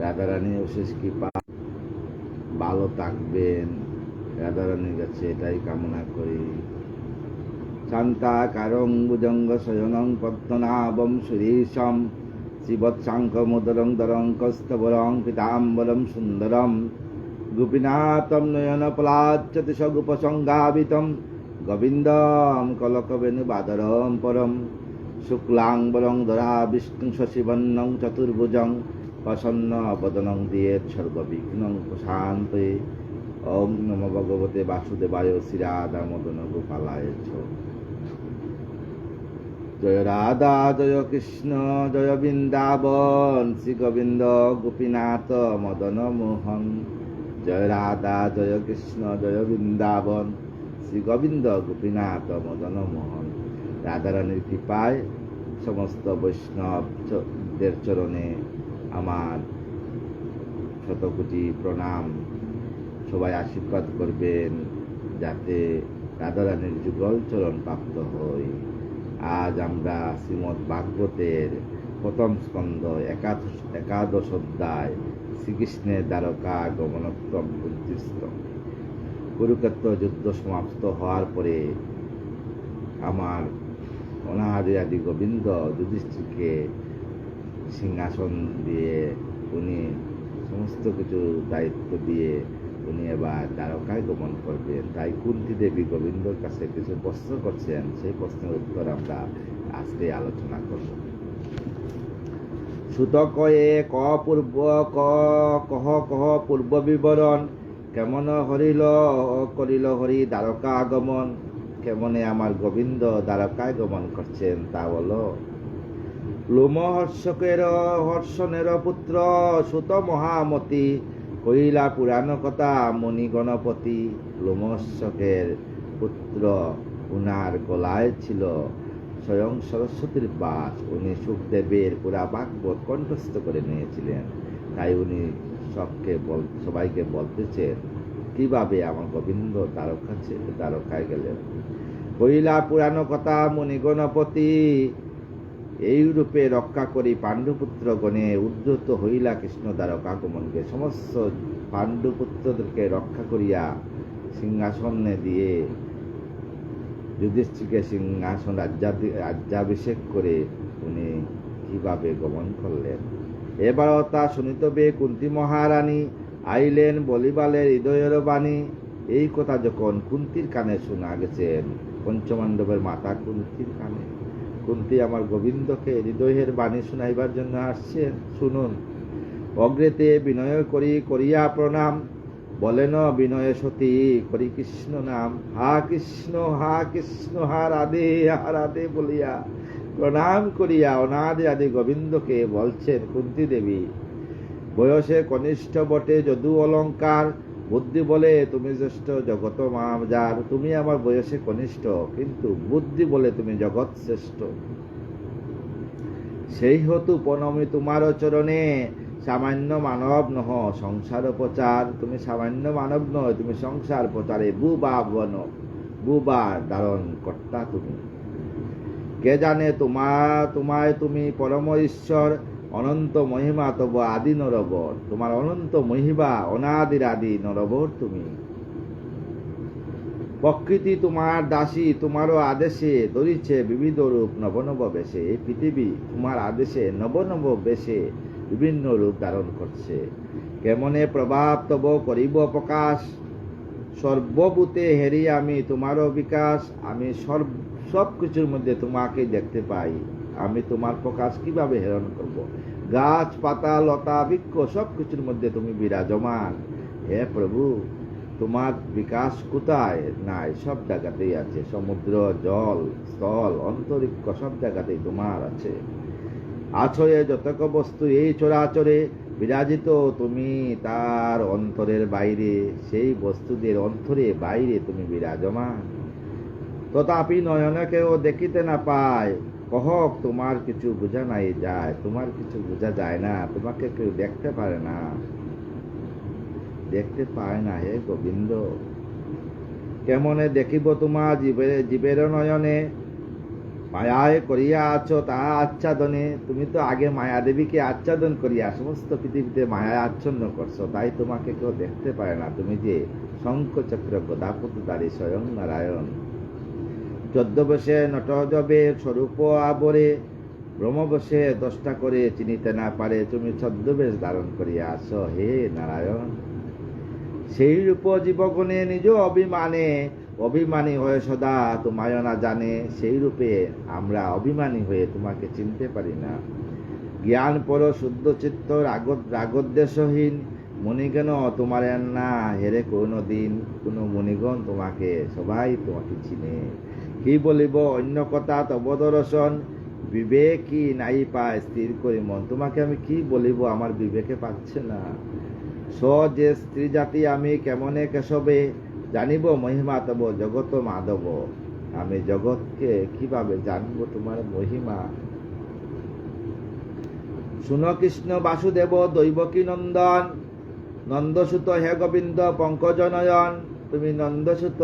রাধারানী অশেষ কৃপা, ভালো থাকবেন। রাধারানীর কাছে এটাই কামনা করি। শান্তাকারং ভুজঙ্গ শয়নং পদ্মনাভং সুরেশম শ্রীবৎসাঙ্খমোদরং দরং কস্তবরং পীতাম্বরং সুন্দরম গোপীনাথম নয়নপলাচ্যতি সগোপসংগাবিতম গোবিন্দম কলকবেণুবাদরম পরম শুক্লাম্বরং ধরা বিষ্ণু শশিবর্ণং চতুর্ভুজং প্রসন্ন বদনং দিয়েত সর্ববিঘ্নং প্রশান্তয়ে। ওম নমো ভগবতে বাসুদেবায় শ্রীরাধা মদন গোপালায় চ। জয় রাধা জয় কৃষ্ণ জয় বৃন্দাবন শ্রী গোবিন্দ গোপীনাথ মদন মোহন। জয় রাধা জয় কৃষ্ণ জয় বৃন্দাবন শ্রী গোবিন্দ গোপীনাথ মদন মোহন। রাধারানীর কৃপায় সমস্ত বৈষ্ণবদের চরণে আমার শতকোটি প্রণাম। সবাই আশীর্বাদ করবেন যাতে রাধারানীর যুগল চরণ প্রাপ্ত হই। আজ আমরা শ্রীমদ্ ভাগবতের প্রথম স্কন্ধ একাদশ অধ্যায় শ্রীকৃষ্ণের দ্বারকা গমনোত্তম 29তম। কুরুক্ষেত্র যুদ্ধ সমাপ্ত হওয়ার পরে আমার অনাদি আদি গোবিন্দ যুধিষ্ঠিরকে সিংহাসন দিয়ে উনি সমস্ত কিছু দায়িত্ব দিয়ে উনি এবার দ্বারকায় গমন করবেন। তাই কুন্তী দেবী গোবিন্দর কাছে কিছু প্রশ্ন করছেন, সেই প্রশ্নের উত্তর আমরা আজকে আলোচনা করব। সুত কয়ে কহ পূর্ব বিবরণ কেমন করিল হরি দ্বারকা আগমন। কেমনে আমার গোবিন্দ দ্বারকায় গমন করছেন তা বলো। লোমহর্ষণের পুত্র সুত মহামতি কইলা পুরাণ কথা মণি গণপতি। লোমহর্ষকের পুত্র উনার গলায় ছিল স্বয়ং সরস্বতীর বাস। উনি সুখদেবের পুরা ভাগবত কণ্ঠস্থ করে নিয়েছিলেন। তাই উনি সবাইকে বলতেছেন কিভাবে আমার গোবিন্দ দ্বারকায় গেলেন। কইলা পুরাণ কথা মণি গণপতি। এই রূপে রক্ষা করি পাণ্ডুপুত্র গণে উদ্ধত হইলা কৃষ্ণ দ্বারকা গমনকে। সমস্ত পাণ্ডুপুত্রদেরকে রক্ষা করিয়া সিংহাসনে দিয়ে যুধিষ্ঠিরকে সিংহাসন রাজ্যাভিষেক করে উনি কিভাবে গমন করলেন। এবারও তা শুনিতবে কুন্তী মহারানী আইলেন বলিবালের হৃদয়ের বাণী। এই কথা যখন কুন্তীর কানে শোনা গেছেন, পঞ্চমাণ্ডবের মাতা কুন্তীর কানে, কুন্তী আমার গোবিন্দকে হৃদয়ের বাণী শুনাইবার জন্য আসছেন। শুনুন। অগ্রেতে বিনয় করিয়া প্রণাম বলেন বিনয় সতী করি কৃষ্ণ নাম। হা কৃষ্ণ হা রাধে বলিয়া প্রণাম করিয়া অনাদি আদি গোবিন্দকে বলছেন কুন্তী দেবী। বয়সে কনিষ্ঠ বটে যদু অলঙ্কার, বুদ্ধি বলে তুমি জ্যেষ্ঠ জগত মাজার। তুমি আমার বয়সে কনিষ্ঠ, কিন্তু বুদ্ধি বলে তুমি জগৎ শ্রেষ্ঠ। সেই হেতু প্রণমি তোমার চরণে, সামান্য মানব নহ সংসার প্রচার। তুমি সামান্য মানব নয়, তুমি সংসার প্রচারে বুবার ধারণ কর্তা তুমি। কে জানে তোমায় তুমি পরম ঈশ্বর, অনন্ত মহিমা তব আদি নরবর। তোমার অনন্ত মহিমা অনাদির আদি নরবর তুমি। প্রকৃতি তোমার দাসী, তোমারও আদেশে ধরিছে বিবিধ রূপ নব বেশে। এই পৃথিবী তোমার আদেশে নব বেশে বিভিন্ন রূপ ধারণ করছে। কেমনে প্রভাব তব করিব প্রকাশ, সর্বভূতে হেরি আমি তোমারও বিকাশ। আমি সব কিছুর মধ্যে তোমাকে দেখতে পাই, আমি তোমার প্রকাশ কিভাবে হেরণ করব। গাছ পাতা লতা বৃক্ষ সব কিছুর মধ্যে তুমি বিরাজমান। হে প্রভু, তোমার বিকাশ কোথায় নাই? সব জায়গাতেই আছে। সমুদ্র, জল, স্থল, অন্তরিক্ষ সব জায়গাতেই তোমার আছে। আছো এ যতক বস্তু এই চরাচরে, বিরাজিত তুমি তার অন্তরের বাইরে। সেই বস্তুদের অন্তরে বাইরে তুমি বিরাজমান। তথাপি নয়নে কেউ দেখিতে না পায়, কহক তোমার কিছু বোঝা নাই যায়। তোমার কিছু বোঝা যায় না, তোমাকে কেউ দেখতে পারে না, দেখতে পায় না। হে গোবিন্দ, কেমনে দেখিব তোমার জীবের নয়নে, মায়ায় করিয়া আছো তাহা আচ্ছাদনে, তুমি তো আগে মায়া দেবীকে আচ্ছাদন করিয়া সমস্ত পৃথিবীতে মায়া আচ্ছন্ন করছো, তাই তোমাকে কেউ দেখতে পারে না। তুমি যে শঙ্খচক্র গদাপতিধারী স্বয়ং নারায়ণ। 14 বসে নটজবে স্বরূপ আবরে, ব্রহ্মবশে 10টা করে চিনিতে না পারে, তুমি ছদ্মবেশ ধারণ করিয়া আসো হে নারায়ণ। সেই রূপ জীবগণে নিজ অভিমানে, অভিমানী হয়ে সদা তোমায় না জানে, সেই রূপে আমরা অভিমানী হয়ে তোমাকে চিনতে পারি না। জ্ঞান পর শুদ্ধ চিত্ত রাগদ্বেষহীন, মণিগণ তোমার না হেরে কোনো দিন, কোনো মণিগণ তোমাকে সবাই তোমাকে চিনে। কি বলিব অন্য কথা তব দর্শন, বিবেকই নাই পায় স্থির করি মন। তোমাকে আমি কি বলিব, আমার বিবেকে পাচ্ছে না। স যে স্ত্রী জাতি আমি কেমনে কেশবে, জানিব মহিমা তব জগত মাধব। আমি জগৎকে কিভাবে জানব তোমার মহিমা। শুন কৃষ্ণ বাসুদেব দৈবকী নন্দন, নন্দসুত হে গোবিন্দ পঙ্কজ নয়ন। তুমি নন্দসুত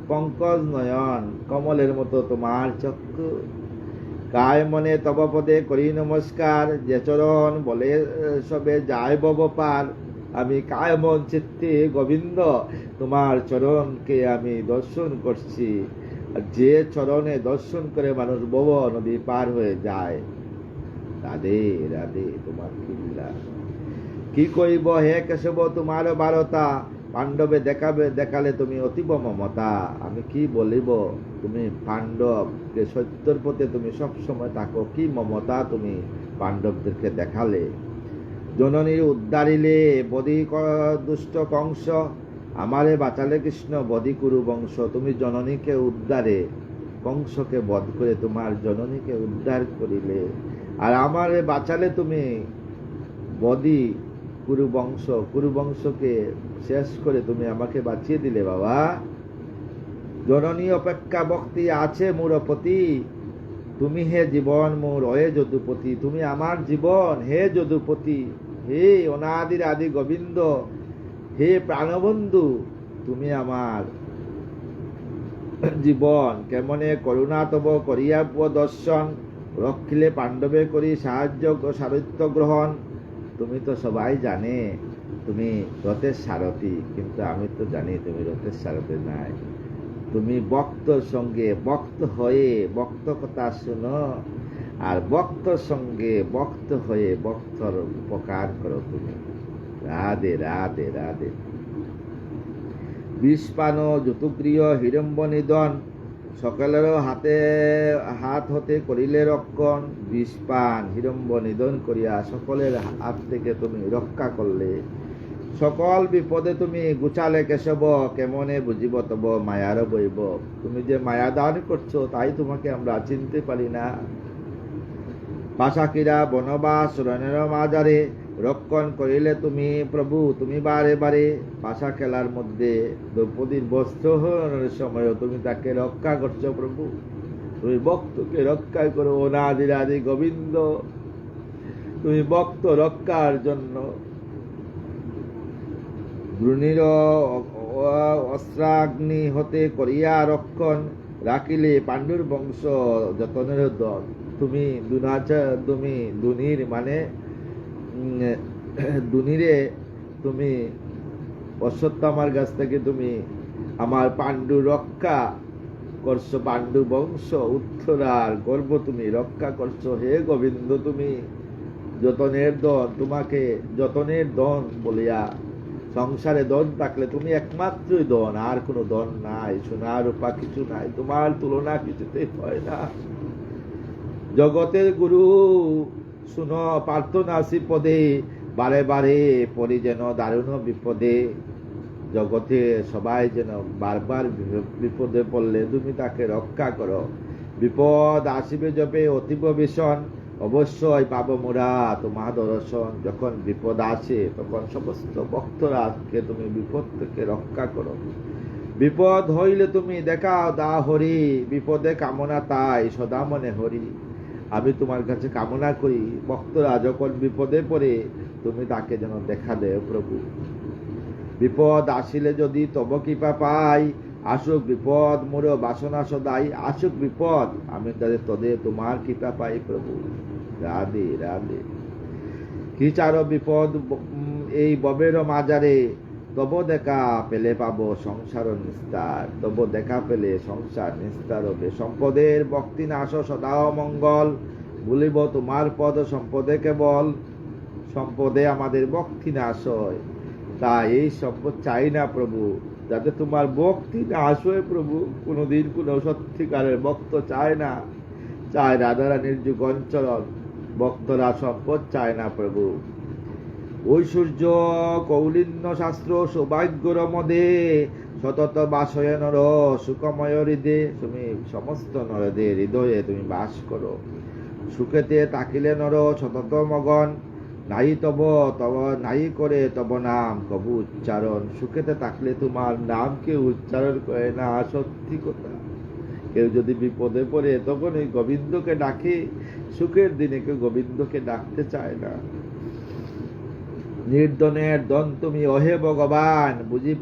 পঙ্কজ নয়ন, কমলের মতো তোমার চক্ষু। কায় মনে তব পদে করি নমস্কার, যে চরণ বলে সবে যায় বব পার। আমি কায় মন চিত্তে গোবিন্দ তোমার চরণকে আমি দর্শন করছি। আর যে চরণে দর্শন করে মানুষ বব নদী পার হয়ে যায়। রাধে রাধে তোমার লীলা। কি কইব হে কেশব তোমার বারতা, পাণ্ডবে দেখালে তুমি অতীব মমতা। আমি কি বলিব, তুমি পাণ্ডব যে সত্যর পথে তুমি সবসময় থাকো, কি মমতা তুমি পাণ্ডবদেরকে দেখালে। জননী উদ্ধারিলে বধি দুষ্ট কংস, আমারে বাঁচালে কৃষ্ণ বধি কুরু বংশ। তুমি জননীকে উদ্ধারে কংসকে বধ করে তোমার জননীকে উদ্ধার করিলে, আর আমারে বাঁচালে তুমি বধি কুরুবংশকে শেষ করে তুমি আমাকে বাঁচিয়ে দিলে বাবা। জননী অপেক্ষা ভক্তি আছে মোর প্রতি, তুমি হে জীবন মোর অয়ে যদুপতি। তুমি আমার জীবন হে যদুপতি, হে অনাদির আদি গোবিন্দ, হে প্রাণবন্ধু, তুমি আমার জীবন। কেমনে করুণা তব করিয়া দর্শন, রক্ষিলে পাণ্ডবে করি সাহায্য সারথ্য গ্রহণ। তুমি তো সবাই জানে তুমি রথের সারথি, কিন্তু আমি তো জানি তুমি রথের সারথি নাই। তুমি ভক্তর সঙ্গে ভক্ত হয়ে ভক্ত কথা শুনো, আর ভক্তর সঙ্গে ভক্ত হয়ে ভক্তর উপকার করো তুমি। রাধে রাধে রাধে। বিষপান যতুগৃহ হিড়ম্ব নিধন, সকলেরও হাত হতে করিলে রক্ষণ। বিষপান হিড়ম্ব নিধন করিয়া সকলের হাত থেকে তুমি রক্ষা করলে। সকল বিপদে তুমি গুছালে কেশব, কেমনে বুঝিব তব মায়ার বৈব। তুমি যে মায়া দান করছো তাই তোমাকে আমরা চিনতে পারি না। পাশাকিরা বনবাস রণের মাজারে, রক্ষণ করিলে তুমি প্রভু তুমি বারে বারে। পাশা খেলার মধ্যে দ্রৌপদীর বস্ত্র হরণের সময় তুমি তাকে রক্ষা করছো প্রভু। তুমি ভক্তকে রক্ষা করো অনাদি আদি গোবিন্দ। তুমি ভক্ত রক্ষার জন্য দ্রুণীর অস্ত্রাগ্নি হতে করিয়া রক্ষণ, রাখিলে পাণ্ডুর বংশ যতনের দল। তুমি দুনির মানে দুনিরে তুমি অশ্বত্থামার কাছ থেকে তুমি আমার পাণ্ডু রক্ষা করছো। পাণ্ডু বংশ উত্তরার গর্ব তুমি রক্ষা করছো হে গোবিন্দ। তুমি যতনের দন, তোমাকে যতনের দন বলিয়া সংসারে দন থাকলে তুমি একমাত্রই দন, আর কোনো দন নাই। সোনা রূপা কিছু নাই, তোমার তুলনা কিছুতেই হয় না। জগতের গুরু শুনো প্রার্থনাসি পদে, বারে বারে পরি যেন দারুণ বিপদে। জগতে সবাই যেন বারবার বিপদে পড়লে তুমি তাকে রক্ষা করো। বিপদ আসিবে যবে অতীব ভীষণ, অবশ্যই পাব মোরা তোমার দর্শন। যখন বিপদ আসে তখন সমস্ত ভক্তরাকে তুমি বিপদ থেকে রক্ষা করো। বিপদ হইলে তুমি দেখাও দা হরি, বিপদে কামনা তাই সদা মনে হরি। আমি তোমার কাছে কামনা করি ভক্তরা যখন বিপদে পড়ে তুমি তাকে যেন দেখা দেও প্রভু। বিপদ আসিলে যদি তব কৃপা পাই, আসুক বিপদ মোর বাসনা সদাই, আসুক বিপদ আমি তাদের তদে তোমার কৃপা পাই প্রভু। রাধে রাধে। কি চারো বিপদ এই ববের মাজারে, তব দেখা পেলে পাবো সংসার নিস্তার, তব দেখা পেলে সংসার নিস্তার হবে। সম্পদের ভক্তি নাশ সদা মঙ্গল, বলিব তোমার পদ সম্পদে কেবল, সম্পদে আমাদের ভক্তি নাশ হয়, তাই এই সম্পদ চাই না প্রভু, যাতে তোমার ভক্তি নাশ হয় প্রভু। কোনোদিন কোনো সত্যিকারের ভক্ত চায় না, চায় রাধারানীর যুগঞ্চরণ, ভক্তরা সম্পদ চায় না প্রভু। ঐশ্বর্য কৌলিন্য শাস্ত্র সৌভাগ্যর মদে, সতত বাসয় নর সুখময় হৃদে, তুমি সমস্ত নরদের হৃদয়ে তুমি বাস করো। সুখেতে তাকিলে নর সতত মগন, নাই তব তব নাই করে তব নাম কবু উচ্চারণ। সুখেতে থাকলে তোমার নাম কেউ উচ্চারণ করে না, সত্যি কথা। কেউ যদি বিপদে পড়ে তখন ওই গোবিন্দকে ডাকে, সুখের দিনে কেউ গোবিন্দকে ডাকতে চায় না। নির্দনের দন তুমি অহে ভগবান, বুঝি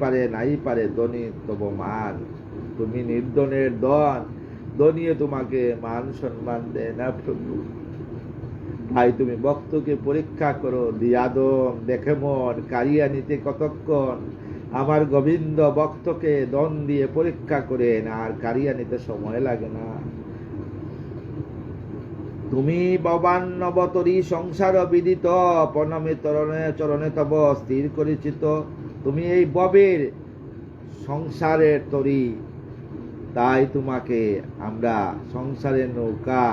পারে নাই পারে ধনী তব মান। তুমি নির্দনের দন, ধনিয়ে তোমাকে মান সম্মান দেয় না প্রভু। তাই তুমি ভক্তকে পরীক্ষা করো, দিয়াদম দেখে মন কারিয়া নিতে কতক্ষণ। আমার গোবিন্দ ভক্তকে দন দিয়ে পরীক্ষা করেন, আর কারিয়া নিতে সময় লাগে না। তুমি ভবান নবতরী সংসার বিদিত, প্রণমে চরণে তব স্থির করিচিত। তুমি এই ববের সংসারের তরী, তাই তোমাকে আমরা সংসারের নৌকা,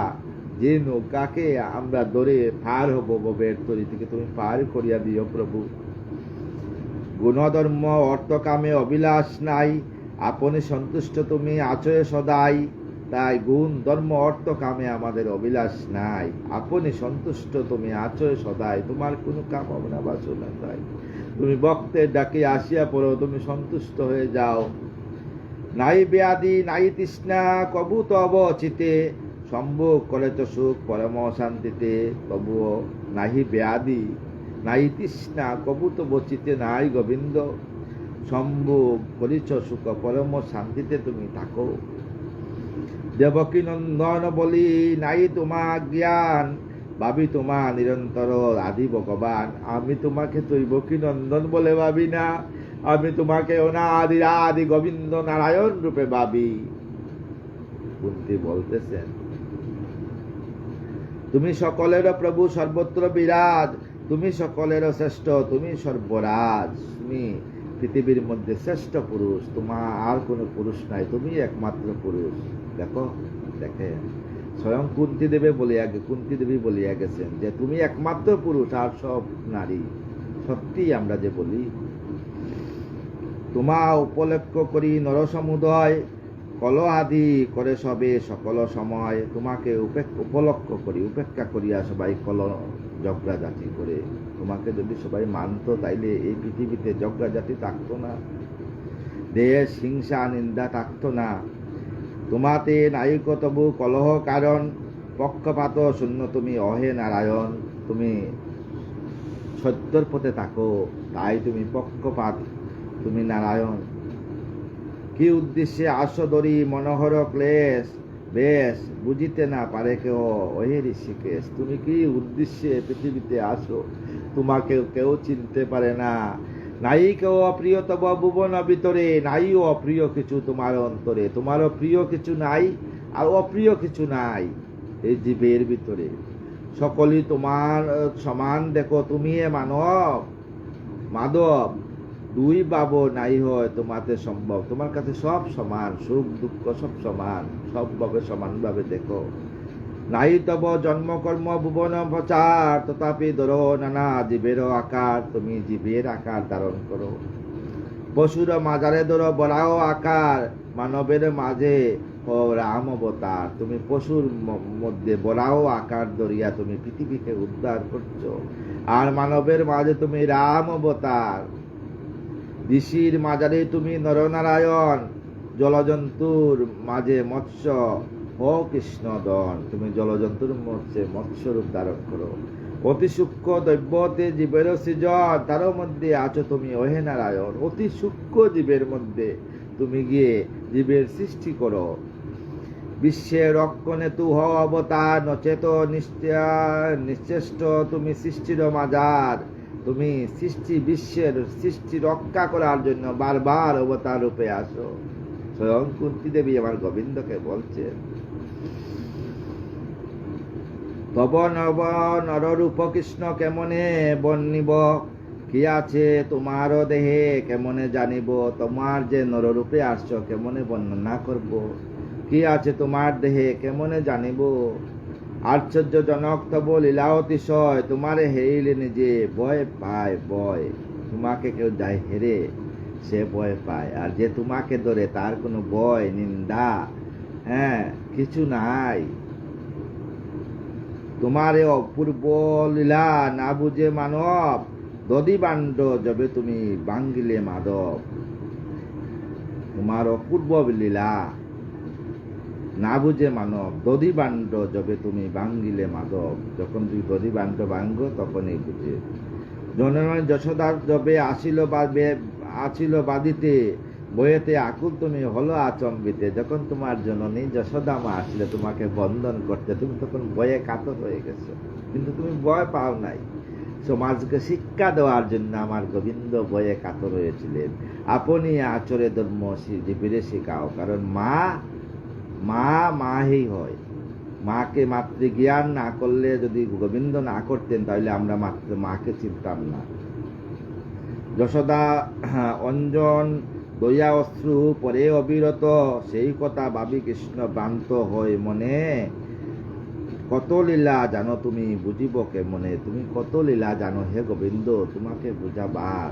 যে নৌকাকে আমরা ধরে পার হব ববের তরী থেকে, তুমি পার করিয়া দিও প্রভু। গুণধর্ম অর্থ কামে অভিলাষ নাই, আপনি সন্তুষ্ট তুমি আচয় সদাই। তাই গুণ ধর্ম অর্থ কামে আমাদের অভিলাষ নাই, আপনি সন্তুষ্ট তুমি আচয় সদাই, তোমার কোনো কামনা বাসনা নাই। তুমি ভক্তের ডাকে আসিয়া পড়ো, তুমি সন্তুষ্ট হয়ে যাও। নাই ব্যাধি নাই তৃষ্ণা কবু তব চিতে, সম্ভোগ করে তো সুখ পরম শান্তিতে। তবুও নাহি ব্যাধি নাই তৃষ্ণা কবু তব চিতে নাই গোবিন্দ, সম্ভোগ করিছ সুখ পরম শান্তিতে তুমি থাকো। দেবকী নন্দন বলি নাই তোমার জ্ঞান, ভাবি তোমা নিরন্তর আদি ভগবান। আমি তোমাকে দৈবকী নন্দন বলে ভাবি না, আমি তোমাকে অনাদি আদি গোবিন্দ নারায়ণ রূপে ভাবি। কুন্তী বলতেছেন, তুমি সকলের প্রভু সর্বত্র বিরাজ, তুমি সকলের শ্রেষ্ঠ, তুমি সর্বরাজ। তুমি পৃথিবীর মধ্যে শ্রেষ্ঠ পুরুষ, তোমার আর কোনো পুরুষ নাই, তুমি একমাত্র পুরুষ। দেখো দেখে স্বয়ং কুন্তী দেবী বলিয়া গেছেন যে তুমি একমাত্র পুরুষ, আর সব নারী। সত্যি আমরা যে বলি, তোমা উপলক্ষ করি নরসমুদয়, কল আদি করে সবে সকল সময়। তোমাকে উপলক্ষ করি, উপেক্ষা করিয়া সবাই কল ঝগড়া জাতি করে। তোমাকে যদি সবাই মানত, তাইলে এই পৃথিবীতে ঝগড়া জাতি থাকতো না, দেশ হিংসা নিন্দা থাকতো না। তোমাতে নায়িক তবু কলহ কারণ, পক্ষপাত শূন্য তুমি অহে নারায়ণ। তুমি সত্যর পথে থাকো, তাই তুমি পক্ষপাত, তুমি নারায়ণ। কি উদ্দেশ্যে আসো দরি মনোহর ক্লেশ, বেশ বুঝিতে না পারে কেউ ওহে ঋষিকেশ। তুমি কি উদ্দেশ্যে পৃথিবীতে আসো, তোমাকে কেউ চিনতে পারে না। নাই কেউ অপ্রিয় তব ভুবন ভিতরে, নাই অপ্রিয় কিছু তোমার অন্তরে। তোমারও প্রিয় কিছু নাই, আর অপ্রিয় কিছু নাই এই জীবের ভিতরে। সকলই তোমার সমান দেখো, তুমি মানব মাধব, দুই বাবু নাই হয় তোমাতে সম্ভব। তোমার কাছে সব সমান, সুখ দুঃখ সব সমান, সবভাবে সমানভাবে দেখো। নাই তব জন্মকর্ম ভুবন প্রচার, তথাপি ধরো নানা জীবের আকার। তুমি জীবের আকার ধারণ করো। পশুর মাজারে ধরো বড়াও আকার, মানবের মাঝে ও রাম অবতার। তুমি পশুর মধ্যে বড়াও আকার ধরিয়া তুমি পৃথিবীকে উদ্ধার করছো, আর মানবের মাঝে তুমি রাম অবতার। ঋষির মাজারে তুমি নরনারায়ণ, জলজন্তুর মাঝে মৎস্য ও কৃষ্ণদন। তুমি জলজন্তুর মধ্যে মৎস্য রূপ ধারণ করো। অতি সূক্ষ্ম দৈব্যতে জীবের সৃজন, তার মধ্যে আছো তুমি ওহে নারায়ণ। অতি সূক্ষ্ম জীবের মধ্যে তুমি গিয়ে জীবের সৃষ্টি করো। বিশ্বের রক্ষণে তু হও অবতার, নচেত নিশ্চেষ্ট তুমি সৃষ্টির মাজার। তুমি বিশ্বের সৃষ্টি রক্ষা করার জন্য বারবার অবতার রূপে আসো। স্বয়ং কুন্তী দেবী আমার গোবিন্দকে বলছেন, তব নব নররূপ কৃষ্ণ কেমনে বর্ণিব, কি আছে তোমার দেহে কেমনে জানিব। তোমার যে নররূপে আসছো কেমনে বর্ণনা করব, কি আছে তোমার দেহে কেমনে জানিব। আশ্চর্যজনক তব লীলা অতিশয়, তোমারে হেরিলে নিজে ভয় পায় ভয়। তোমাকে কেউ যায় হেরে সে ভয় পায়, আর যে তোমাকে ধরে তার কোনো ভয় নিন্দা কিছু নাই। তোমারে অপূর্ব লীলা না বুঝে মানব, দধিবাণ্ড যবে তুমি বাঙ্গিলে মাধব। তোমার অপূর্ব লীলা না বুঝে মানব, দধিবাণ্ড যবে তুমি বাঙ্গিলে মাধব। যখন তুই দধিবাণ্ড ভাঙ্গ তখনই বুঝে। জননী যশোদার যবে আসিল বাদিতে, বইয়েতে আকুল তুমি হলো আচম্বিতে। যখন তোমার জননী যশোদা মা আসলে তোমাকে বন্ধন করতে, তুমি তখন ভয়ে কাতর হয়ে গেছো, কিন্তু তুমি ভয় পাও নাই। সমাজকে শিক্ষা দেওয়ার জন্য আমার গোবিন্দ ভয়ে কাতর হয়েছিলেন। আপনি আচরে ধর্ম জীবীরে শিখাও, কারণ মাই হয়। মাকে মাতৃজ্ঞান না করলে, যদি গোবিন্দ না করতেন তাহলে আমরা মাকে চিনতাম না। যশোদা অঞ্জন দয়া অশ্রু পরে অবিরত, সেই কথা ভাবি কৃষ্ণ ভ্রান্ত হয় মনে। কত লীলা জানো তুমি বুঝিব কেমনে, তুমি কত লীলা জানো হে গোবিন্দ, তোমাকে বুঝাবার।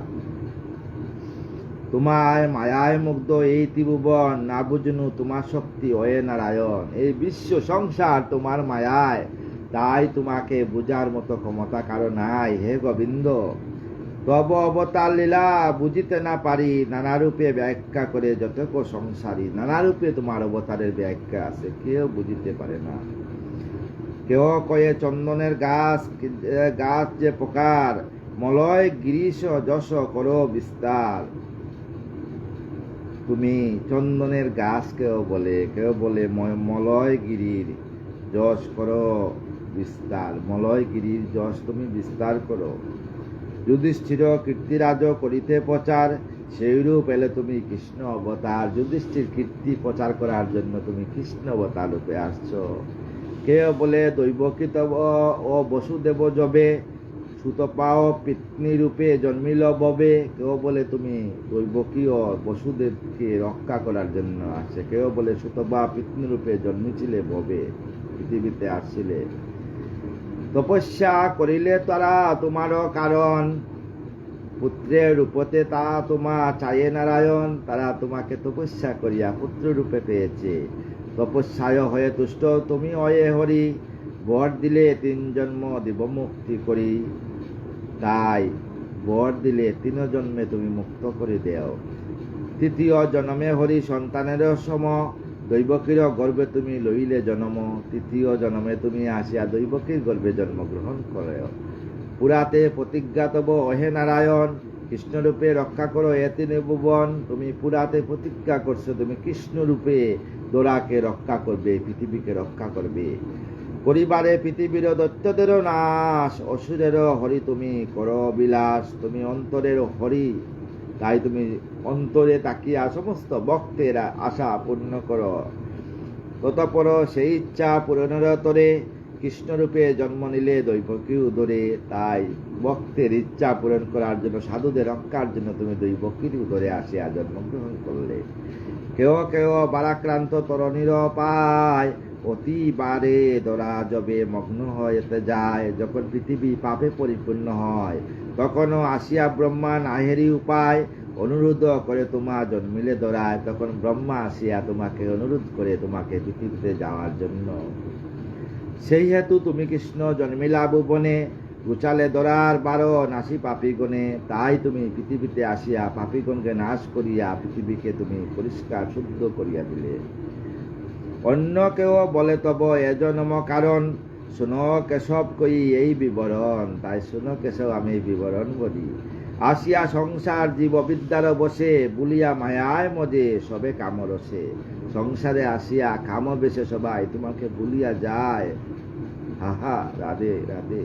তোমার মায়ায় মুগ্ধ এই ত্রিভুবন, না বুঝনু তোমার শক্তি ওয়ে নারায়ণ। এই বিশ্ব সংসার তোমার মায়ায়, তাই তোমাকে বুঝার মতো ক্ষমতা কারো নাই হে গোবিন্দ। তব অবতার লীলা বুঝিতে না পারি, নানা রূপে ব্যাখ্যা করে যতক সংসারী। নানা রূপে তোমার অবতারের ব্যাখ্যা আছে, কেউ বুঝিতে পারে না। কেউ কয়ে চন্দনের গাছ যে প্রকার, মলয় গিরিশ যশ করো বিস্তার। তুমি চন্দনের গাছ কেউ বলে মলয় গিরির যশ করো বিস্তার। মলয় গিরির যশ তুমি বিস্তার করো। যুধিষ্ঠির কীর্তিরাজ করিতে প্রচার, সেইরূপ এলে তুমি কৃষ্ণ অবতার। যুধিষ্ঠির কীর্তি প্রচার করার জন্য তুমি কৃষ্ণ অবতার রূপে আসছো। কেউ বলে দৈবকী তব ও বসুদেব যবে, সুতপাও পিতৃ রূপে জন্মিল ববে। কেউ বলে তুমি দৈবকী ও বসুদেবকে রক্ষা করার জন্য আসছে। কেউ বলে সুতপা পিতৃ রূপে জন্মিছিলে ববে, পৃথিবীতে আসছিলে। তপস্যা করিলে তারা তোমারও কারণ, পুত্রের রূপতে তা তোমার চায়ে নারায়ণ। তারা তোমাকে তপস্যা করিয়া পুত্র রূপে পেয়েছে। তপস্যায় হয়ে তুষ্ট তুমি অয়ে হরি, বর দিলে 3 জন্ম দিব মুক্তি করি। তাই বর দিলে 3 জন্মে তুমি মুক্ত করে দেও। 3য় জন্মে হরি সন্তানের সম, দৈবকীর গর্ভে তুমি লইলে জন্ম। 3য় জন্মে তুমি আসিয়া দৈবকীর গর্ভে জন্মগ্রহণ করো। পুরাতে প্রতিজ্ঞা তব অহে নারায়ণ, কৃষ্ণরূপে রক্ষা করো এ 3 ভুবন। তুমি পুরাতে প্রতিজ্ঞা করছো তুমি কৃষ্ণরূপে দোরাকে রক্ষা করবে, পৃথিবীকে রক্ষা করবে। পরিবারে পৃথিবীর দৈত্যদের নাশ, অসুরের হরি তুমি করো বিলাস। তুমি অন্তরের হরি, তাই তুমি অন্তরে তাকিয়া সমস্ত ভক্তের আশা পূর্ণ করো। ততপর সেই ইচ্ছা পূরণের তরে, কৃষ্ণরূপে জন্ম নিলে দৈবকী উদরে। তাই ভক্তের ইচ্ছা পূরণ করার জন্য, সাধুদের রক্ষার জন্য তুমি দৈবকীর উদরে আসিয়া জন্মগ্রহণ করলে। কেউ কেউ বারাক্রান্ত তরণীর পায়, অতিবারে ধরা যবে মগ্ন হইতে যায়। যখন পৃথিবী পাপে পরিপূর্ণ হয়, তখনও আসিয়া ব্রহ্মা নাহেরি উপায়, অনুরোধ করে তোমার জন্মিলে ধরায়। তখন ব্রহ্মা আসিয়া তোমাকে অনুরোধ করে তোমাকে পৃথিবীতে যাওয়ার জন্য। সেই হেতু তুমি কৃষ্ণ জন্মিলা ভুবনে, গুচালে ধরার 12 নাসি পাপীগণে। তাই তুমি পৃথিবীতে আসিয়া পাপীগণকে নাশ করিয়া পৃথিবীকে তুমি পরিষ্কার শুদ্ধ করিয়া দিলে। অন্য কেউ বলে তব এ জন্ম কারণ, শুনো কেশব কই এই বিবরণ, তাই শুনো কেশব আমি বিবরণ বলি। আসিয়া সংসার জীব বিদ্যার বসে, বলিয়া মায়ায় মজে সবে কামরসে। সংসারে আসিয়া কাম বেশে সবাই তোমাকে ভুলিয়া যায়। হাহা রাধে রাধে।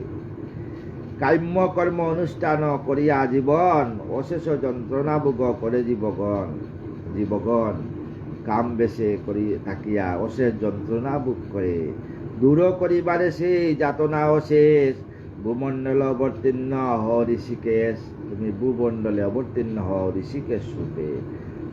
কাম্য কর্ম অনুষ্ঠান করিয়া জীবন, অশেষ যন্ত্রণা ভোগ করে জীবগণ কাম বেশে করি থাকিয়া অশেষ যন্ত্রণা ভোগ করে। দূর করিবারে সেই যাতনা অশেষ, ভূমণ্ডল অবতীর্ণ হ ঋষিকেশ। তুমি ভূমণ্ডলে অবতীর্ণ হ ঋষিকেশ রূপে।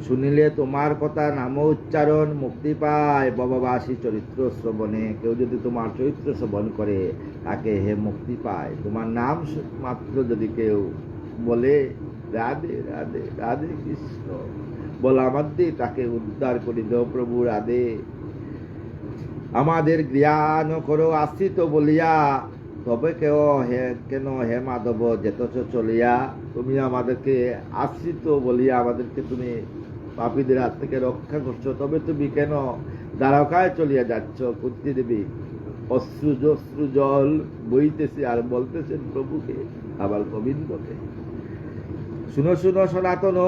শুনিলে তোমার কথা নাম উচ্চারণ, মুক্তি পায় ভববাসী চরিত্র শ্রবণে। কেউ যদি তোমার চরিত্র শ্রবণ করে তাকে হে মুক্তি পায়। তোমার নাম মাত্র যদি কেউ বলে রাধে রাধে রাধে কৃষ্ণ বলা মাধ্যমে তাকে উদ্ধার করি দেও প্রভু রাধে। আমাদের জ্ঞান করো আশ্রিত বলিয়া, তবে কেন হে মাধব যেতছ চলিয়া। তুমি আমাদেরকে আশ্রিত বলিয়া আমাদেরকে তুমি পাপীদের হাত থেকে রক্ষা করছো, তবে তুমি কেন দ্বারকায় চলিয়া যাচ্ছ? কুন্তি দেবী অশ্রু জল বইতেছে আর বলতেছেন প্রভুকে, আবার গোবিন্দকে। শুনো শুনো সনাতন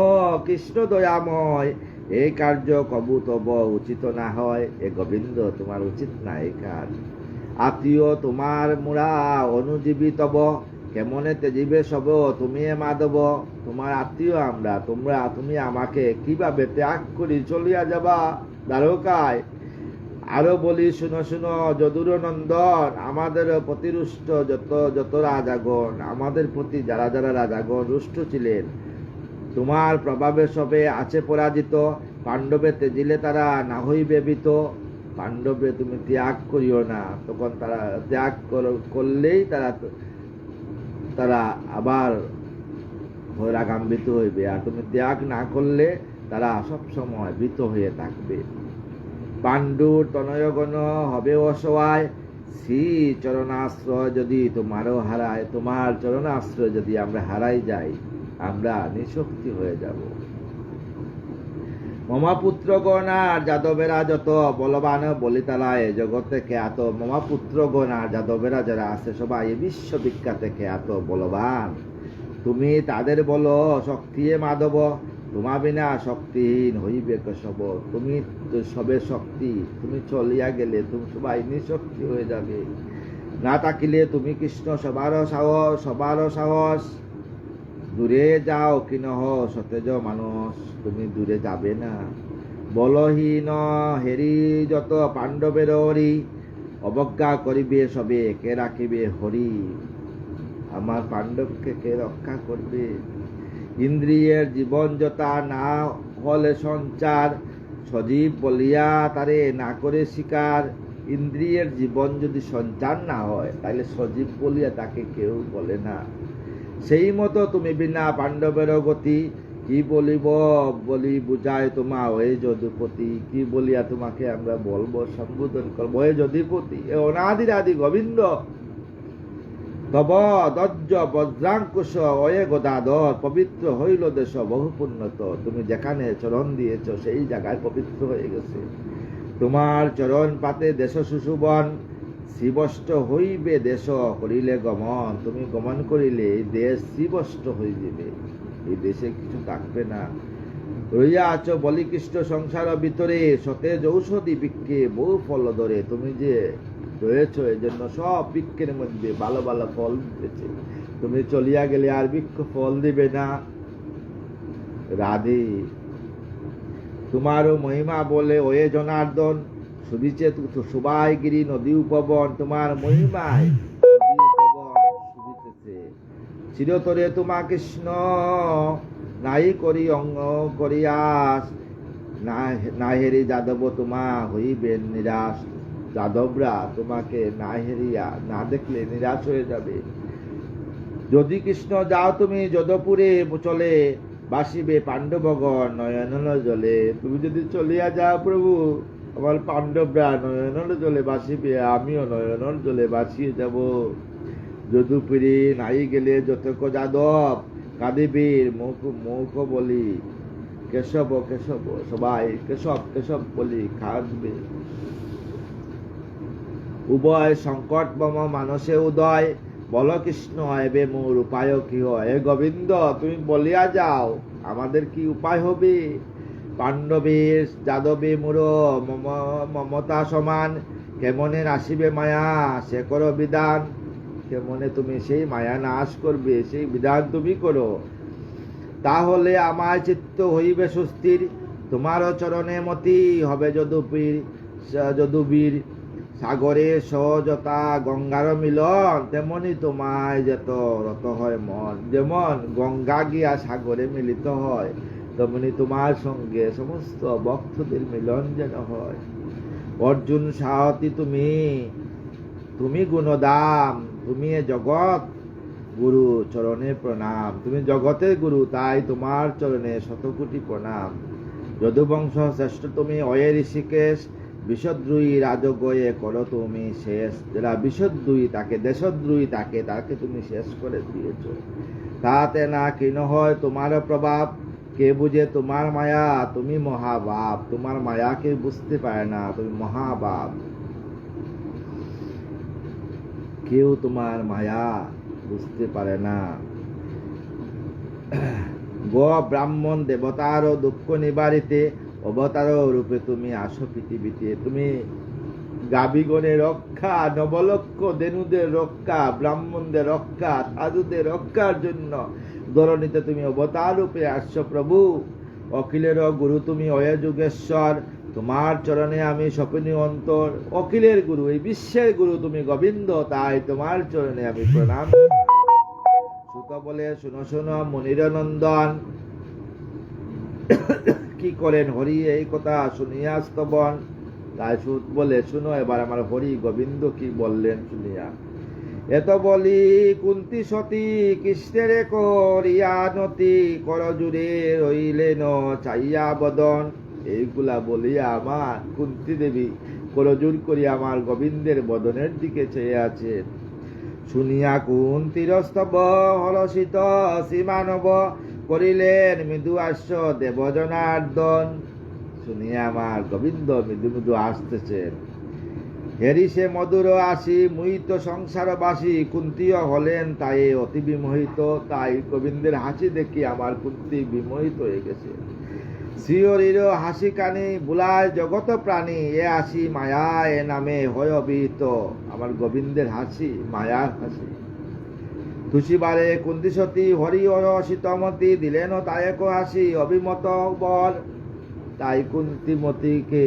কৃষ্ণ দয়াময়, এই কার্য কবু তব উচিত না হয়। এ গোবিন্দ তোমার উচিত না এই কাজ। আত্মীয় তোমার মুরা অনুজীবী তব, কেমনে তেজিবে সব তুমি এ মাধব। তোমার আত্মীয় আমরা, তুমি আমাকে কিভাবে ত্যাগ করি চলিয়া যাবা দ্বারকায়? আরো বলি শুনো শুনো যদুর নন্দন, আমাদের প্রতি রুষ্ট যত রাজাগণ, আমাদের প্রতি যারা যারা রাজাগণ রুষ্ট ছিলেন, তোমার প্রভাবে সবে আছে পরাজিত। পাণ্ডবে তেজিলে তারা না হইবে ভীত। পাণ্ডবে তুমি ত্যাগ করিও না, তখন তারা ত্যাগ করলেই তারা আবার রাগান্বিত হইবে, আর তুমি ত্যাগ না করলে তারা সব সময় ভীত হয়ে থাকবে। পাণ্ডুর তনয়গণ হবে অসহায়, শ্রী চরণাশ্রয় যদি তোমারও হারায়। তোমার চরণাশ্রয় যদি আমরা হারাই যাই, আমরা নিঃশক্তি হয়ে যাব। মমাপুত্রগণ আর যাদবেরা যত বলবান বলিতালায় জগতে খ্যাত। মমাপুত্রগণ আর যাদবেরা যারা আছে সবাই বিশ্ববিখ্যাত খ্যাত বলবান। তুমি তাদের বলো শক্তি মাধব, তোমা বিনা শক্তিহীন হইবে কেশব। তুমি সবে শক্তি, তুমি চলিয়া গেলে তুমি সবাই নিঃশক্তি হয়ে যাবে। না থাকিলে তুমি কৃষ্ণ সবার সাহস। দূরে যাও কি নহ সতেজ মানুষ, তুমি দূরে যাবে না। বলহীন হেরি যত পাণ্ডবের হরি, অবজ্ঞা করিবে সবে কে রাখিবে হরি। আমার পাণ্ডবকে কে রক্ষা করবে? ইন্দ্রিয়ের জীবন যতা না হলে সঞ্চার, সজীব বলিয়া তারে না করে শিকার। ইন্দ্রিয়ের জীবন যদি সঞ্চার না হয় তাহলে সজীব বলিয়া তাকে কেউ বলে না। সেই মতো তুমি বিনা পাণ্ডবের গতি, কি বলিব বলি বুঝায় তোমা ওই যদুপতি। কি বলিয়া তোমাকে আমরা বলবো, সম্বোধন করবো ওই যদুপতি, এ অনাদির আদি গোবিন্দ। তব দজ্জ বজ্রাঙ্কুশ অয়ে গদাধর, পবিত্র হইল দেশ বহু পুণ্যত। তুমি যেখানে চরণ দিয়েছ সেই জায়গায় পবিত্র হয়ে গেছে। তোমার চরণ পাতে দেশ সুশুবন, শ্রীবষ্ট হইবে দেশ করিলে গমন। তুমি গমন করিলে এই দেশ শ্রীবষ্ট হয়ে যাবে, এই দেশে কিছু থাকবে না। রইয়া আছো বলিকৃষ্ণ সংসার ভিতরে, সতেজ ঔষধি বৃক্ষে বহু ফল ধরে। তুমি যে রয়েছ এই জন্য সব বৃক্ষের মধ্যে ভালো ভালো ফল দিতেছে। তুমি চলিয়া গেলে আর বৃক্ষ ফল দিবে না। রাধে। তোমারও মহিমা বলে ওয়ে জনার্দন, শুধিছে সুবাইগিরি নদী উপবন। তোমার মহিমায় নদী উপবন শুধিতেছে। চিরতরে তোমা কৃষ্ণ নাই করি অঙ্গ করিয়াস, না হেরি যাদব তোমা হইবেন নিরাশ। যাদবরা তোমাকে না হেরিয়া না দেখলে নিরাশ হয়ে যাবে। যদি কৃষ্ণ যাও তুমি যদপুরে চলে, বাসিবে পাণ্ডবগণ নয়ন জলে। তুমি যদি চলিয়া যাও প্রভু, আমার পাণ্ডবরা নয়ন জলে বাসিবে, আমিও নয়ন জলে বাসিয়ে যাব। যদুপুরে নাই গেলে যতক যাদব, কাঁদিবীর মুখ বলি কেশব কেশব, সবাই কেশব কেশব বলি কাঁদবে। উভয় সংকট মম মানসে উদয়, বল কৃষ্ণ এবে মোর উপায় কি হয়। হে গোবিন্দ, তুমি বলিয়া যাও আমাদের কি উপায় হবে। পাণ্ডবের যাদবে মোর মমতা সমান, কেমনে নাসিবে মায়া সে করো বিধান। কেমনে তুমি সেই মায়া নাশ করবে, সেই বিধান তুমি করো। তাহলে আমার চিত্ত হইবে সুস্থির, তোমার চরণে মতি হবে যদুবীর। সাগরে সহজতা গঙ্গার মিলন, তেমনি তোমায় যেত রত হয় মন। যেমন গঙ্গা গিয়া সাগরে মিলিত হয়, তেমনি তোমার সঙ্গে সমস্ত ভক্তদের মিলন যেন হয়। অর্জুন সাহতি তুমি গুণদাম, তুমি এ জগৎ গুরু চরণে প্রণাম। তুমি জগতের গুরু, তাই তোমার চরণে শতকোটি প্রণাম। যদুবংশ শ্রেষ্ঠ তুমি অয়ে ঋষিকেশ, বিষদ্রোহী রাজগয়ে করো তুমি শেষ। যারা বিষদ্রোহী তাকে, দেশদ্রোহী তাকে তুমি শেষ করে দিয়েছ। তাতে না ক্ষীণ হয় তোমার প্রভাব, কে বুঝে তোমার মায়া, তুমি মহাবাপ। তোমার মায়া কেউ বুঝতে পারে না, তুমি মহাবাপ। কেউ তোমার মায়া বুঝতে পারে না। ব্রাহ্মণ দেবতার দুঃখ নিবারিতে, অবতার রূপে তুমি আসো পৃথিবীতে। তুমি গাবিগণের রক্ষা, নবলক্ষ ধেনুদের রক্ষা, ব্রাহ্মণদের রক্ষা, সাধুদের রক্ষার জন্য ধরণীতে তুমি অবতার রূপে আসছো প্রভু। অখিলের গুরু তুমি অয় যুগেশ্বর, তোমার চরণে আমি স্বপ্নী অন্তর। অখিলের গুরু, এই বিশ্বের গুরু তুমি গোবিন্দ, তাই তোমার চরণে আমি প্রণাম। সুত বলে শুনো শুনো মুনির নন্দন, কি করেন হরি এই কথা শুনিয়া স্তবন। তাই সুত বলে শুনো এবার আমার হরি গোবিন্দ কি বললেন শুনিয়া। এত বলি কুন্তি সতী কৃষ্ণের করিয়া নতি, কর জুড়ে রইলেন চাইয়া বদন। এইগুলা বলিয়া আমার কুন্তি দেবী করজোর করিয়া আমার গোবিন্দের বদনের দিকে চেয়ে আছেন। শুনিয়া কুন্তির স্তব হরষিত শ্রীমানব, করিলেন মৃদু হাস্য দেবজনার্দন। শুনিয়া আমার গোবিন্দ মৃদু মৃদু আসতেছেন। হেরি সে মধুর আসি মুহিত সংসারবাসী, কুন্তিও হলেন তাই অতি বিমোহিত। তাই গোবিন্দের হাসি দেখি আমার কুন্তি বিমোহিত হয়ে গেছে। শ্রীহরির হাসি কানি বুলায় জগত প্রাণী, এ হাসি মায়া এ নামে হয় অভিহিত। আমার গোবিন্দের হাসি মায়ার হাসি। তুষিবারে কুন্তি সতী হরি শীতমতি, দিলেন তায়েক হাসি অভিমত বর। তাই কুন্তিমতিকে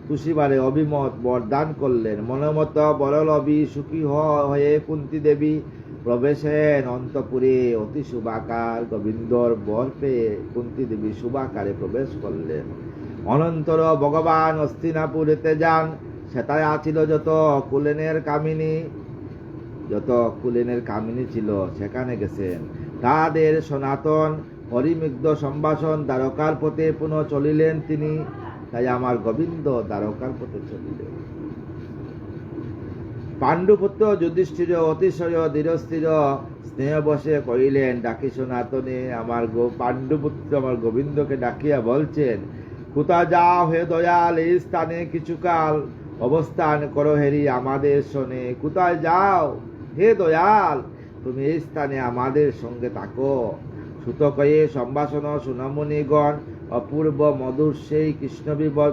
তুষিবারে অভিমত বরদান করলেন। মনোমত বরলবী সুখী হয়ে কুন্তি দেবী প্রবেশেন অন্তপুরে অতি শুভাকার। গোবিন্দর বর পেয়ে কুন্তি দেবী শুভাকারে প্রবেশ করলেন। অনন্তর ভগবান হস্তিনাপুরেতে যান, সেটাই আছিল যত কুলেনের কামিনী। যত কুলেনের কামিনী ছিল সেখানে গেছেন। তাদের সনাতন হরিমুগ্ধ সম্ভাষণ, দ্বারকার পথে পুনঃ চলিলেন তিনি। তাই আমার গোবিন্দ দ্বারকার পথে চলিলেন। পাণ্ডুপুত্র যুধিষ্ঠির অতিশয় ধীরস্থির, স্নেহ বসে কহিলেন ডাকি সনাতনে। আমার পাণ্ডুপুত্র আমার গোবিন্দকে ডাকিয়া বলছেন, কোথা যাও হে দয়াল, এই স্থানে কিছুকাল অবস্থান করো হেরি আমাদের শোনে। কোথায় যাও হে দয়াল, তুমি এই স্থানে আমাদের সঙ্গে থাকো। সুত কয়ে সম্ভাষণ সুনমুনিগণ, অপূর্ব মধুর সেই কৃষ্ণ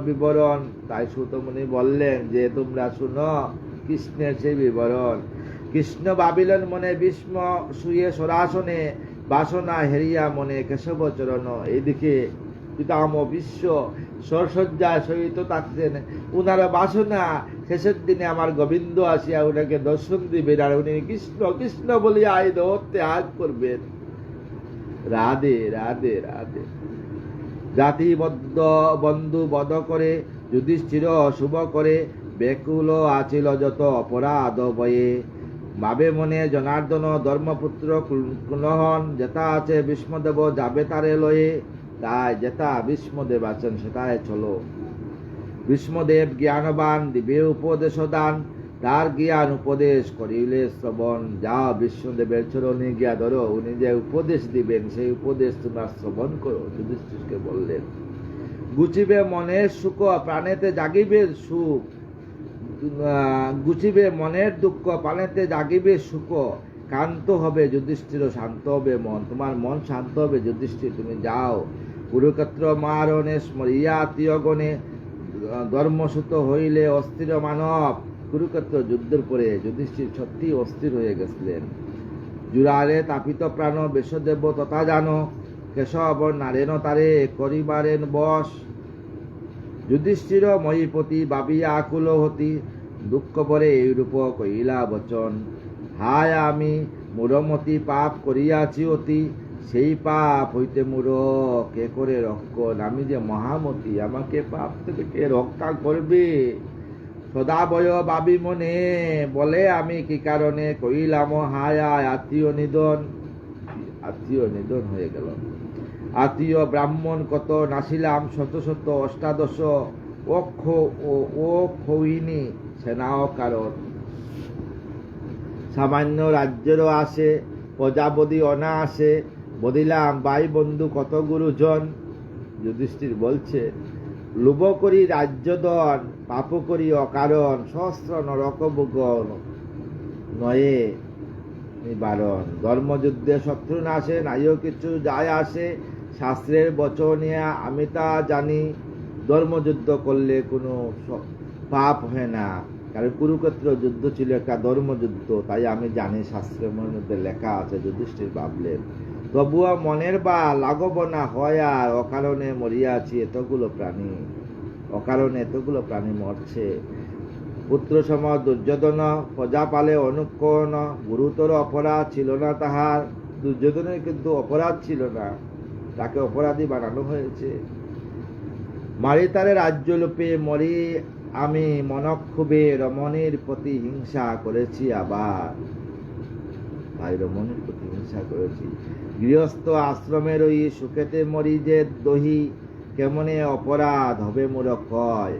বিবরণ। তাই সুতমুনি বললেন যে তোমরা শুনো কৃষ্ণের সেই বিবরণ। কৃষ্ণ ভাবিলেন মনে বিস্ম, শুয়ে সরাসনে বাসনা হেরিয়া মনে কেশব চরণ। এইদিকে পিতাম বিশ্ব সরসজ্জায় সহিত থাকছেন। উনার বাসনা শেষের দিনে আমার গোবিন্দ আসিয়া উনাকে দর্শন দিবেন, আর উনি কৃষ্ণ কৃষ্ণ বলিয়া এই দেহ ত্যাগ করবেন। রাধে রাধে রাধে। জাতিবদ্ধ বন্ধু বধ করে যুধিষ্ঠির শুভ করে, বেকুল আছিল যত অপরাধ বয়ে। ভাবে মনে জনার্দন ধর্মপুত্র কুলহন, যেটা আছে ভীষ্মদেব যাবে তারে লয়ে। তাই যেটা ভীষ্মদেব আছেন সেটাই চলো। ভীষ্মদেব জ্ঞানবান, দিবে উপদেশ দান। তার জ্ঞান উপদেশ করিলে শ্রবণ। যাও বিষ্ণুদেবের চরণে গিয়া ধরো, উনি যে উপদেশ দিবেন সেই উপদেশ তোমরা শ্রবণ করো। যুধিষ্ঠিরকে বললেন, গুছিবে মনের সুখ, প্রাণেতে জাগিবে সুখ। গুছিবে মনের দুঃখ, পানেতে জাগিবে সুখ, শান্ত হবে যুধিষ্ঠির, শান্ত হবে মন। তোমার মন শান্ত হবে যুধিষ্ঠির, তুমি যাও। কুরুক্ষেত্র মারণে স্মরিয়া তীয়গণে, ধর্মসূত হইলে অস্থির মানব। কুরুক্ষেত্র যুদ্ধের পরে যুধিষ্ঠির সত্যি অস্থির হয়ে গেছিলেন। জুড়ারে তাপিত প্রাণ বেশদেব তথা জানো, কেশব নারেন তারে করিবারেন বশ। যুধিষ্ঠির ময়ীপতি ভাবিয়া আকুল হতি, দুঃখ পরে এইরূপ কইলা বচন। হায় আমি মূঢ়মতি পাপ করিয়াছি অতি, সেই পাপ হইতে মূঢ় কে করে রক্ষণ। আমি যে মহামতি, আমাকে পাপ থেকে কে রক্ষা করবে? সদাবয় ভাবি মনে, বলে আমি কি কারণে কইলাম হায় আত্মীয় নিধন। আত্মীয় নিধন হয়ে গেল। আত্মীয় ব্রাহ্মণ কত নাসিলাম, শত শত অষ্টাদশ, ও খৈনি সেনাও কারণ। সামান্য রাজ্যেরও আসে, প্রজাপতি অনা আসে, বদিলাম ভাই বন্ধু কত গুরুজন। যুধিষ্ঠির বলছে, লোভ করি রাজ্যদন, পাপ করি অকারণ, সহস্র নরক ভোগ নয়ে নিবারণ। ধর্মযুদ্ধে শত্রু নাশে নাইও কিছু যায় আসে, শাস্ত্রের বচনে আমি তা জানি। ধর্মযুদ্ধ করলে কোনো পাপ হয় না, কারণ কুরুক্ষেত্র যুদ্ধ ছিল একটা ধর্মযুদ্ধ, তাই আমি জানি, শাস্ত্রের মধ্যে লেখা আছে। যুধিষ্ঠির ভাবলেন, তবুও মনের বা লাগব না হয় আর, অকারণে মরিয়াছি এতগুলো প্রাণী, অকারণে এতগুলো প্রাণী মরছে। পুত্র সম দুর্যোধন, প্রজা পালে অনুক্ষণ, গুরুতর অপরাধ ছিল না তাহার। দুর্যোধনের কিন্তু অপরাধ ছিল না, তাকে অপরাধী বানানো হয়েছে। মারি তারে রাজ্য লোপে মরি আমি, মনক্ষোভে রমণীর প্রতি হিংসা করেছি আবার। ভাই রমণীর প্রতি হিংসা করেছি। গৃহস্থ আশ্রমে রই সুখেতে মরি যে দহি, কেমনে অপরাধ হবে মোর কয়।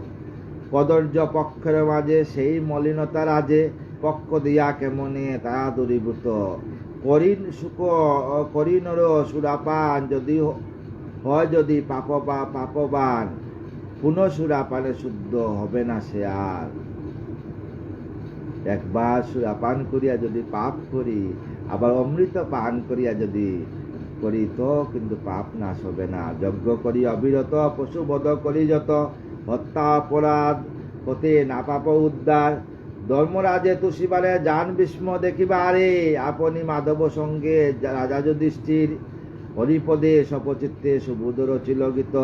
কদর্য পক্ষের মাঝে সেই মলিনতা রাজে, পক্ষ দিয়া কেমনে তারা দূরীভূত। করিনর সুরাপান যদি হয়, যদি পাপবান, পুনঃ সুরাপানে শুদ্ধ হবে না সে আর। একবার সুরাপান করিয়া যদি পাপ করি, আবার অমৃত পান করিয়া যদি করি, তো কিন্তু পাপ নাশ হবে না। যজ্ঞ করি অবিরত, পশু বধ করি যত, হত্যা অপরাধ হতে না পাপ উদ্ধার। ধর্মরাজে তুষিবারে যান ভীষ্ম দেখিবারে, আপনি মাধব সঙ্গে রাজা যুধিষ্ঠির। হরিপদে সপচিত্তে সুবোধর ছিল গীত,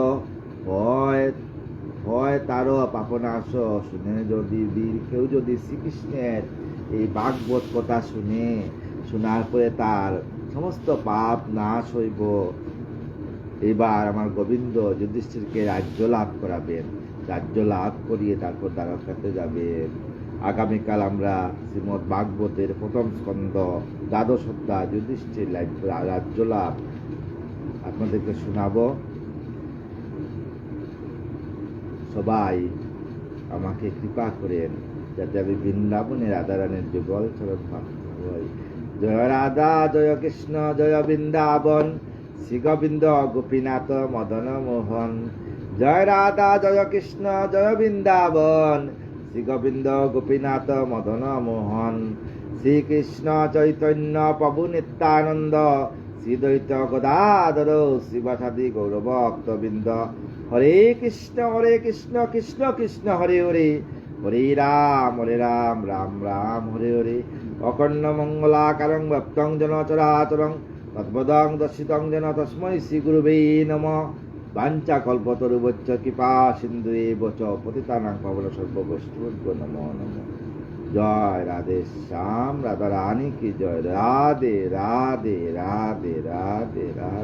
হয় তারও পাপনাশ। শুনে যদি বীর কেউ যদি শ্রীকৃষ্ণের এই ভাগবত কথা শোনার পরে তার সমস্ত পাপ নাশ হইব। এবার আমার গোবিন্দ যুধিষ্ঠিরকে রাজ্য লাভ করাবেন, রাজ্য লাভ করিয়ে তারপর দ্বারকাতে যাবেন। আগামীকাল আমরা শ্রীমদ্ ভাগবতের প্রথম স্কন্ধ দ্বাদশ অধ্যায় যুধিষ্ঠির রাজ্য লাভ আপনাদেরকে শোনাবো। সবাই আমাকে কৃপা করেন যাতে আমি বৃন্দাবনের রাধারানীর যুগল চরণ প্রাপ্ত হই। জয় রাধা, জয় কৃষ্ণ, জয় বৃন্দাবন, শ্রী গোবিন্দ গোপীনাথ মদন মোহন। জয় রাধা, জয় কৃষ্ণ, জয় বৃন্দাবন, শ্রী গোবিন্দ গোপীনাথ মদন মোহন। শ্রীকৃষ্ণ চৈতন্য প্রভু নিত্যানন্দ, শ্রী দ্বৈত গদাধর শিবাসাদি গৌরভক্তবৃন্দ। হরে কৃষ্ণ কৃষ্ণ কৃষ্ণ হরে হরে, হরে রাম রাম রাম হরে হরে। অকর্ণ মঙ্গলাকারং ব্যপ্তং জন চরাচরং, তদ্ভদং দর্শিতং যেন তস্मै শ্রী গুরুবে নমঃ। বাঞ্ছা কল্পতরুভ্যশ্চ কৃপা সিন্ধুএব চ পতিতানাং পাবন সর্ববৈষ্ণবেভ্যো নমো নমঃ। জয় রাধে শ্যাম রাধা রানী কি জয়। রাধে রাধে রাধে রাধে রাধে।